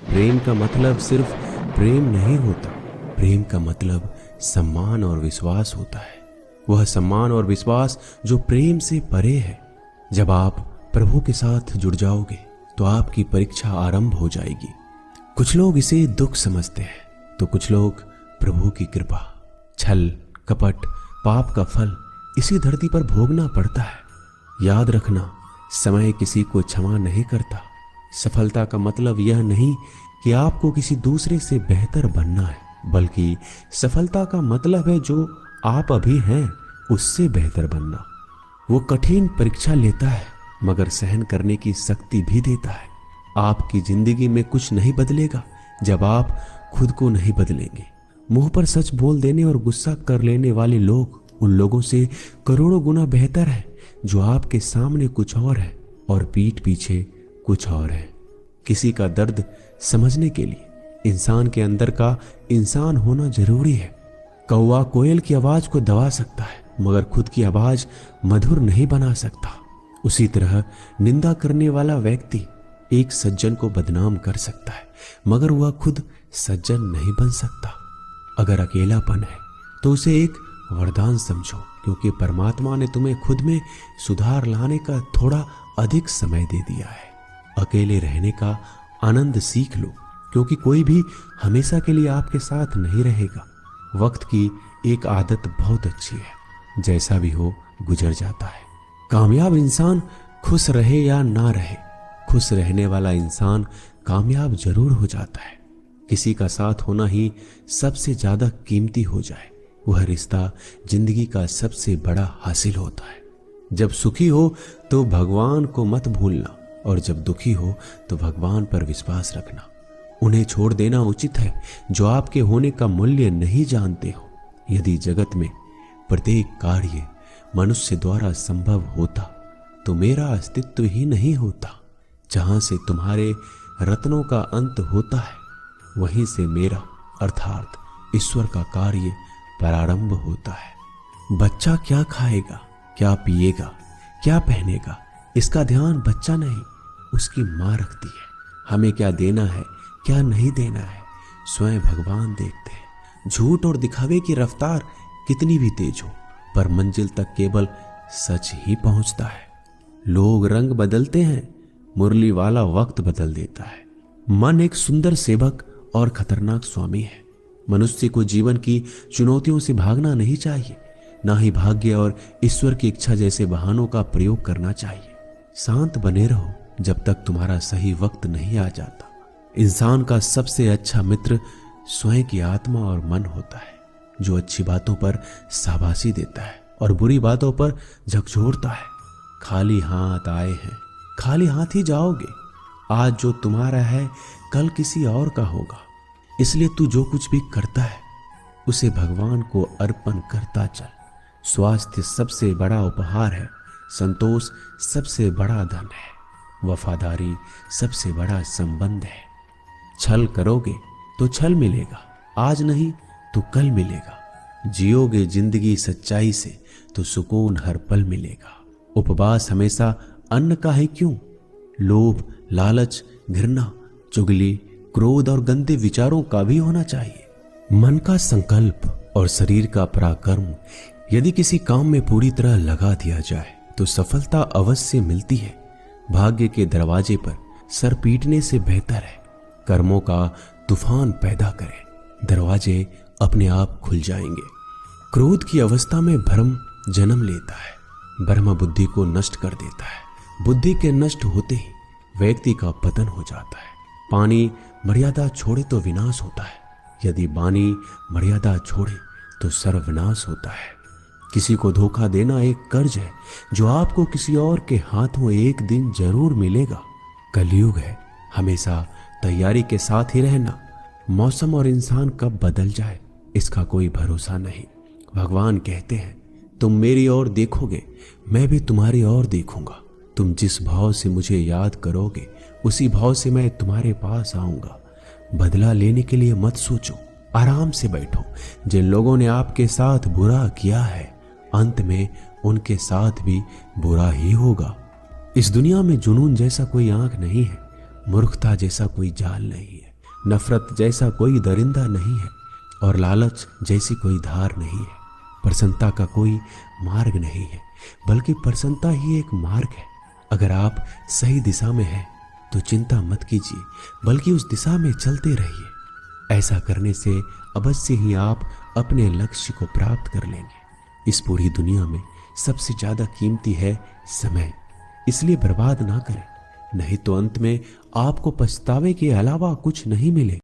प्रेम का मतलब सिर्फ प्रेम नहीं होता। प्रेम का मतलब सम्मान और विश्वास होता है। वह सम्मान और विश्वास जो प्रेम से परे है। जब आप प्रभु के साथ जुड़ जाओगे तो आपकी परीक्षा आरंभ हो जाएगी। कुछ लोग इसे दुख समझते हैं तो कुछ लोग प्रभु की कृपा। छल, कपट, पाप का फल इसी धरती पर भोगना पड़ता है। याद रखना, समय किसी को क्षमा नहीं करता। सफलता का मतलब यह नहीं कि आपको किसी दूसरे से बेहतर बनना है, बल्कि सफलता का मतलब है जो आप अभी हैं उससे बेहतर बनना। वो कठिन परीक्षा लेता है मगर सहन करने की शक्ति भी देता है। आपकी जिंदगी में कुछ नहीं बदलेगा जब आप खुद को नहीं बदलेंगे। मुंह पर सच बोल देने और गुस्सा कर लेने वाले लोग उन लोगों से करोड़ों गुना बेहतर है जो आपके सामने कुछ और है और पीठ पीछे कुछ और है। किसी का दर्द समझने के लिए इंसान के अंदर का इंसान होना जरूरी है। कौवा कोयल की आवाज को दबा सकता है मगर खुद की आवाज मधुर नहीं बना सकता। उसी तरह निंदा करने वाला व्यक्ति एक सज्जन को बदनाम कर सकता है मगर वह खुद सज्जन नहीं बन सकता। अगर अकेलापन है तो उसे एक वरदान समझो, क्योंकि परमात्मा ने तुम्हें खुद में सुधार लाने का थोड़ा अधिक समय दे दिया है। अकेले रहने का आनंद सीख लो, क्योंकि कोई भी हमेशा के लिए आपके साथ नहीं रहेगा। वक्त की एक आदत बहुत अच्छी है, जैसा भी हो गुजर जाता है। कामयाब इंसान खुश रहे या ना रहे, खुश रहने वाला इंसान कामयाब जरूर हो जाता है। किसी का साथ होना ही सबसे ज्यादा कीमती हो जाए, वह रिश्ता जिंदगी का सबसे बड़ा हासिल होता है। जब सुखी हो तो भगवान को मत भूलना, और जब दुखी हो तो भगवान पर विश्वास रखना। उन्हें छोड़ देना उचित है जो आपके होने का मूल्य नहीं जानते हो। यदि जगत में प्रत्येक कार्य मनुष्य द्वारा संभव होता तो मेरा अस्तित्व ही नहीं होता। जहां से तुम्हारे रत्नों का अंत होता है वहीं से मेरा अर्थात ईश्वर का कार्य प्रारंभ होता है। बच्चा क्या खाएगा, क्या पिएगा, क्या पहनेगा, इसका ध्यान बच्चा नहीं उसकी माँ रखती है। हमें क्या देना है, क्या नहीं देना है, स्वयं भगवान देखते हैं। झूठ और दिखावे की रफ्तार कितनी भी तेज हो, पर मंजिल तक केवल सच ही पहुंचता है। लोग रंग बदलते हैं, मुरली वाला वक्त बदल देता है। मन एक सुंदर सेवक और खतरनाक स्वामी है। मनुष्य को जीवन की चुनौतियों से भागना नहीं चाहिए, ना ही भाग्य और ईश्वर की इच्छा जैसे बहानों का प्रयोग करना चाहिए। शांत बने रहो जब तक तुम्हारा सही वक्त नहीं आ जाता। इंसान का सबसे अच्छा मित्र स्वयं की आत्मा और मन होता है, जो अच्छी बातों पर शाबाशी देता है और बुरी बातों पर झकझोरता है। खाली हाथ आए हैं, खाली हाथ ही जाओगे। आज जो तुम्हारा है कल किसी और का होगा, इसलिए तू जो कुछ भी करता है उसे भगवान को अर्पण करता चल। स्वास्थ्य सबसे बड़ा उपहार है, संतोष सबसे बड़ा धन है, वफादारी सबसे बड़ा संबंध है। छल करोगे तो छल मिलेगा, आज नहीं तो कल मिलेगा। जियोगे जिंदगी सच्चाई से तो सुकून हर पल मिलेगा। उपवास हमेशा अन्न का है क्यों? लोभ, लालच, घृणा, चुगली, क्रोध और गंदे विचारों का भी होना चाहिए। मन का संकल्प और शरीर का पराक्रम यदि किसी काम में पूरी तरह लगा दिया जाए तो सफलता अवश्य मिलती है। भाग्य के दरवाजे पर सर पीटने से बेहतर है कर्मों का तूफान पैदा करें, दरवाजे अपने आप खुल जाएंगे। क्रोध की अवस्था में भ्रम जन्म लेता है, ब्रह्म बुद्धि को नष्ट कर देता है। बुद्धि के नष्ट होते ही व्यक्ति का पतन हो जाता है। पानी मर्यादा छोड़े तो विनाश होता है, यदि वाणी मर्यादा छोड़े तो सर्वनाश होता है। किसी को धोखा देना एक कर्ज है जो आपको किसी और के हाथों एक दिन जरूर मिलेगा। कलयुग है, हमेशा तैयारी के साथ ही रहना। मौसम और इंसान कब बदल जाए इसका कोई भरोसा नहीं। भगवान कहते हैं तुम मेरी ओर देखोगे, मैं भी तुम्हारी ओर देखूंगा। तुम जिस भाव से मुझे याद करोगे उसी भाव से मैं तुम्हारे पास आऊंगा। बदला लेने के लिए मत सोचो, आराम से बैठो। जिन लोगों ने आपके साथ बुरा किया है अंत में उनके साथ भी बुरा ही होगा। इस दुनिया में जुनून जैसा कोई आंख नहीं है, मूर्खता जैसा कोई जाल नहीं है, नफरत जैसा कोई दरिंदा नहीं है और लालच जैसी कोई धार नहीं है। प्रसन्नता का कोई मार्ग नहीं है, बल्कि प्रसन्नता ही एक मार्ग है। अगर आप सही दिशा में हैं तो चिंता मत कीजिए, बल्कि उस दिशा में चलते रहिए। ऐसा करने से अवश्य ही आप अपने लक्ष्य को प्राप्त कर लेंगे। इस पूरी दुनिया में सबसे ज्यादा कीमती है समय, इसलिए बर्बाद ना करें, नहीं तो अंत में आपको पछतावे के अलावा कुछ नहीं मिलेगा।